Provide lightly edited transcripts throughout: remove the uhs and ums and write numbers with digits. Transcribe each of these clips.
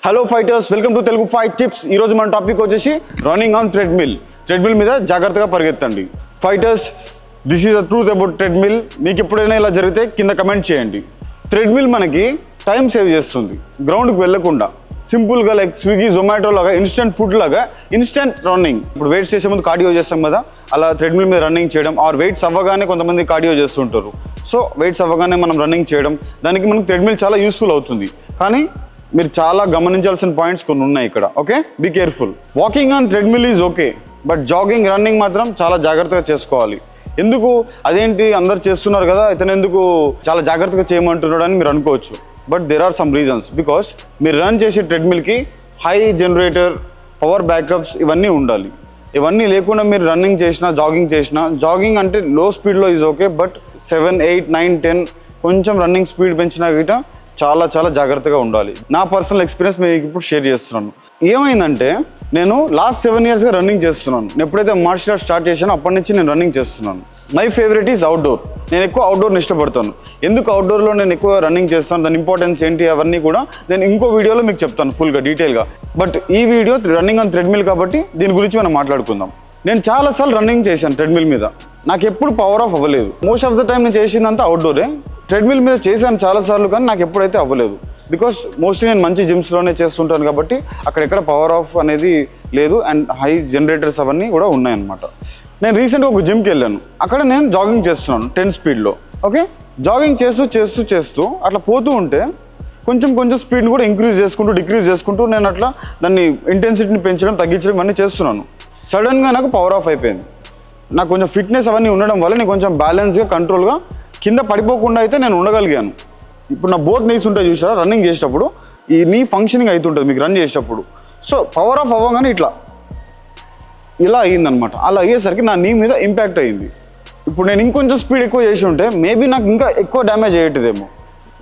Hello fighters, welcome to Telugu fight tips. ఈరోజు మన topic వచ్చేసి రన్నింగ్ ఆన్ ట్రెడ్మిల్ మీద జాగ్రత్తగా పరిగెత్తండి. Fighters, this is the truth about treadmill. మీకు ఎప్పుడైనా ఇలా జరిగితే కింద కమెంట్ చేయండి. ట్రెడ్మిల్ మనకి టైం సేవ్ చేస్తుంది. గ్రౌండ్కి వెళ్ళకుండా సింపుల్గా లైక్ స్విగ్గీ, జొమాటో లాగా ఇన్స్టెంట్ ఫుడ్ లాగా ఇన్స్టెంట్ రన్నింగ్. ఇప్పుడు వెయిట్స్ చేసే ముందు కార్డియో చేస్తాం కదా, అలా ట్రెడ్మిల్ మీద రన్నింగ్ చేయడం, ఆర్ వెయిట్స్ అవ్వగానే కొంతమంది కార్డియో చేస్తుంటారు. సో వెయిట్స్ అవ్వగానే మనం రన్నింగ్ చేయడం, దానికి మనకు ట్రెడ్మిల్ చాలా యూస్ఫుల్ అవుతుంది. కానీ మీరు చాలా గమనించాల్సిన పాయింట్స్ కొన్ని ఉన్నాయి ఇక్కడ. Okay, be careful. Walking on treadmill is okay, but jogging, running మాత్రం చాలా జాగ్రత్తగా చేసుకోవాలి. ఎందుకు అదేంటి అందరు చేస్తున్నారు కదా, ఇతను ఎందుకు చాలా జాగ్రత్తగా చేయమంటున్నాడు అని మీరు అనుకోవచ్చు. But there are some reasons. Because మీరు రన్ చేసే ట్రెడ్మిల్కి హై జనరేటర్, పవర్ బ్యాకప్స్ ఇవన్నీ ఉండాలి. ఇవన్నీ లేకుండా మీరు రన్నింగ్ చేసినా, జాగింగ్ అంటే లో స్పీడ్లో ఈజ్ ఓకే, బట్ 7, 8, 9, 10 కొంచెం రన్నింగ్ స్పీడ్ పెంచినా గిట చాలా జాగ్రత్తగా ఉండాలి. నా పర్సనల్ ఎక్స్పీరియన్స్ మీకు ఇప్పుడు షేర్ చేస్తున్నాను. ఏమైందంటే నేను లాస్ట్ 7 yearsగా రన్నింగ్ చేస్తున్నాను. నేను ఎప్పుడైతే మార్షల్ ఆర్ట్స్ స్టార్ట్ చేశానో అప్పటి నుంచి నేను రన్నింగ్ చేస్తున్నాను. My favourite is outdoor. నేను ఎక్కువ అవుట్డోర్ని ఇష్టపడతాను. ఎందుకు అవుట్డోర్లో నేను ఎక్కువ రన్నింగ్ చేస్తాను, దాని ఇంపార్టెన్స్ ఏంటి, అవన్నీ కూడా నేను ఇంకో వీడియోలో మీకు చెప్తాను ఫుల్గా డీటెయిల్గా. బట్ ఈ వీడియో రన్నింగ్ ఆన్ ట్రెడ్మిల్ కాబట్టి దీని గురించి మనం మాట్లాడుకుందాం. నేను చాలాసార్లు రన్నింగ్ చేశాను ట్రెడ్మిల్ మీద. నాకు ఎప్పుడు పవర్ ఆఫ్ అవ్వలేదు. మోస్ట్ ఆఫ్ ద టైం నేను చేసిందంతా అవుట్డోరే. ట్రెడ్మిల్ మీద చేశాను చాలాసార్లు, కానీ నాకు ఎప్పుడైతే అవ్వలేదు. బికాస్ మోస్ట్లీ నేను మంచి జిమ్స్లోనే చేస్తుంటాను కాబట్టి అక్కడెక్కడ పవర్ ఆఫ్ అనేది లేదు, అండ్ హై జనరేటర్స్ అవన్నీ కూడా ఉన్నాయన్నమాట. నేను రీసెంట్గా ఒక జిమ్కి వెళ్ళాను. అక్కడ నేను జాగింగ్ చేస్తున్నాను 10 స్పీడ్లో. ఓకే, జాగింగ్ చేస్తూ అట్లా పోతూ ఉంటే కొంచెం స్పీడ్ని కూడా డిక్రీజ్ చేసుకుంటూ నేను అట్లా దాన్ని ఇంటెన్సిటీని పెంచడం, తగ్గించడం ఇవన్నీ చేస్తున్నాను. సడన్గా నాకు పవర్ ఆఫ్ అయిపోయింది. నాకు కొంచెం ఫిట్నెస్ అవన్నీ ఉండడం వల్ల నేను కొంచెం బ్యాలెన్స్గా, కంట్రోల్గా కింద పడిపోకుండా అయితే నేను ఉండగలిగాను. ఇప్పుడు నా బోత్ నీస్ ఉంటాయి చూసారా, రన్నింగ్ చేసేటప్పుడు ఈ నీ ఫంక్షనింగ్ అవుతుంటుంది మీకు రన్ చేసేటప్పుడు. సో పవర్ ఆఫ్ అవ్వగానే ఇలా అయ్యిందనమాట. అలా అయ్యేసరికి నా నీ మీద ఇంపాక్ట్ అయ్యింది. ఇప్పుడు నేను ఇంకొంచెం స్పీడ్ ఎక్కువ చేసి ఉంటే మేబీ నాకు ఇంకా ఎక్కువ డ్యామేజ్ అయ్యేటిదేమో.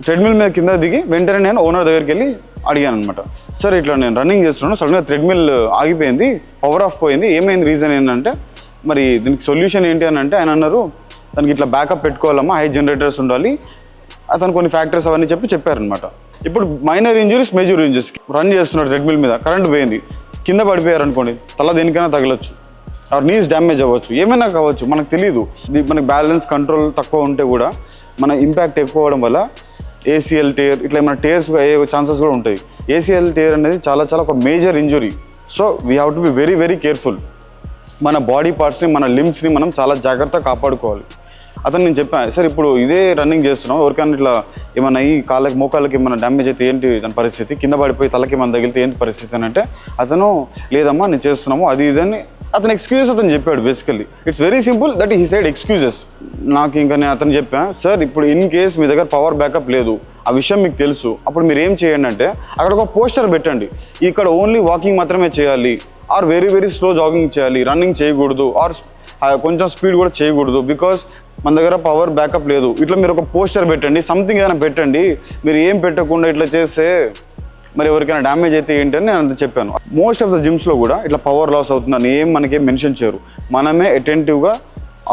ట్రెడ్మిల్ మీద కింద దిగి వెంటనే నేను ఓనర్ దగ్గరికి వెళ్ళి అడిగాను అనమాట, సార్ ఇట్లా నేను రన్నింగ్ చేస్తున్నాను, సడన్గా ట్రెడ్మిల్ ఆగిపోయింది, పవర్ ఆఫ్ పోయింది, ఏమైంది, రీజన్ ఏంటంటే మరి దీనికి సొల్యూషన్ ఏంటి అని అంటే ఆయన అన్నారు, దానికి ఇట్లా బ్యాకప్ పెట్టుకోవాలమ్మా, హై జనరేటర్స్ ఉండాలి, అతను కొన్ని ఫ్యాక్టర్స్ అవన్నీ చెప్పారనమాట. ఇప్పుడు minor injuries, major injuries, run చేస్తున్నాడు ట్రెడ్మిల్ మీద, కరెంట్ పోయింది, కింద పడిపోయారు అనుకోండి, తల దేనికైనా తగలచ్చు, ఆర్ నీస్ డ్యామేజ్ అవ్వచ్చు, ఏమైనా కావచ్చు, మనకు తెలియదు. మనకి బ్యాలెన్స్, కంట్రోల్ తక్కువ ఉంటే కూడా మన ఇంపాక్ట్ ఎక్కువ అవ్వడం వల్ల ఏసీఎల్ టేర్, ఇట్లా ఏమైనా టేర్స్ అయ్యే ఛాన్సెస్ కూడా ఉంటాయి. ఏసీఎల్ టేర్ అనేది చాలా ఒక major injury. So we have to be very careful. మన బాడీ పార్ట్స్ని, మన లిమ్స్ని మనం చాలా జాగ్రత్తగా కాపాడుకోవాలి. అతను నేను చెప్పాను, సార్ ఇప్పుడు ఇదే రన్నింగ్ చేస్తున్నాం, ఎవరికైనా ఇట్లా ఏమన్నా ఈ కాళ్ళకి, మోకాళ్ళకి ఏమైనా డ్యామేజ్ అయితే ఏంటి దాని పరిస్థితి, కింద పడిపోయి తలకి ఏమైనా తగిలితే ఏంటి పరిస్థితి అని అంటే అతను లేదమ్మా నేను చేస్తున్నాము అది ఇదని అతను ఎక్స్క్యూజెస్ అతను చెప్పాడు. Basically it's very simple that he side excuses. నాకు ఇంకా నేను అతను చెప్పాను, సార్ ఇప్పుడు ఇన్ కేస్ మీ దగ్గర పవర్ బ్యాకప్ లేదు, ఆ విషయం మీకు తెలుసు, అప్పుడు మీరు ఏం చేయండి అంటే అక్కడ ఒక పోస్టర్ పెట్టండి, ఇక్కడ ఓన్లీ వాకింగ్ మాత్రమే చేయాలి, ఆర్ వెరీ స్లో జాగింగ్ చేయాలి, రన్నింగ్ చేయకూడదు, ఆర్ కొంచెం స్పీడ్ కూడా చేయకూడదు, బికాస్ మన దగ్గర పవర్ బ్యాకప్ లేదు. ఇట్లా మీరు ఒక పోస్టర్ పెట్టండి, సంథింగ్ ఏదైనా పెట్టండి. మీరు ఏం పెట్టకుండా ఇట్లా చేస్తే మరి ఎవరికైనా డ్యామేజ్ అయితే ఏంటని నేను చెప్పాను. మోస్ట్ ఆఫ్ ద జిమ్స్లో కూడా ఇట్లా పవర్ లాస్ అవుతుందని మనకేం మెన్షన్ చేయరు. మనమే అటెంటివ్గా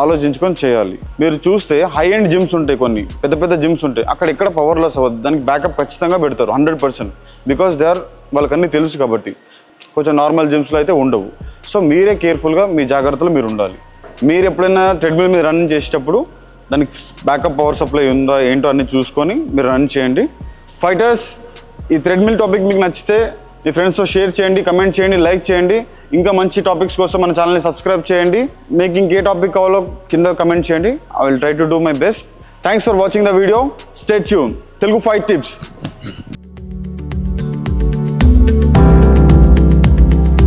ఆలోచించుకొని చేయాలి. మీరు చూస్తే హై ఎండ్ జిమ్స్ ఉంటాయి, కొన్ని పెద్ద జిమ్స్ ఉంటాయి, అక్కడ ఎక్కడ పవర్ లాస్ అవ్వదు, దానికి బ్యాకప్ ఖచ్చితంగా పెడతారు 100%. బికాస్ వాళ్ళకన్నీ తెలుసు కాబట్టి. కొంచెం నార్మల్ జిమ్స్లో అయితే ఉండవు. సో మీరే కేర్ఫుల్గా మీ జాగ్రత్తలు మీరు ఉండాలి. మీరు ఎప్పుడైనా ట్రెడ్మిల్ మీద రన్ చేసేటప్పుడు దానికి బ్యాకప్ పవర్ సప్లై ఉందా ఏంటో అన్ని చూసుకొని మీరు రన్ చేయండి. ఫైటర్స్, ఈ ట్రెడ్మిల్ టాపిక్ మీకు నచ్చితే మీ ఫ్రెండ్స్తో షేర్ చేయండి, కమెంట్ చేయండి, లైక్ చేయండి. ఇంకా మంచి టాపిక్స్ కోసం మన ఛానల్ని సబ్స్క్రైబ్ చేయండి. మీకు ఇంకే టాపిక్ కావాలో కింద కమెంట్ చేయండి. I will try to do my best. Thanks for watching the video. Stay tune. Telugu fight tips.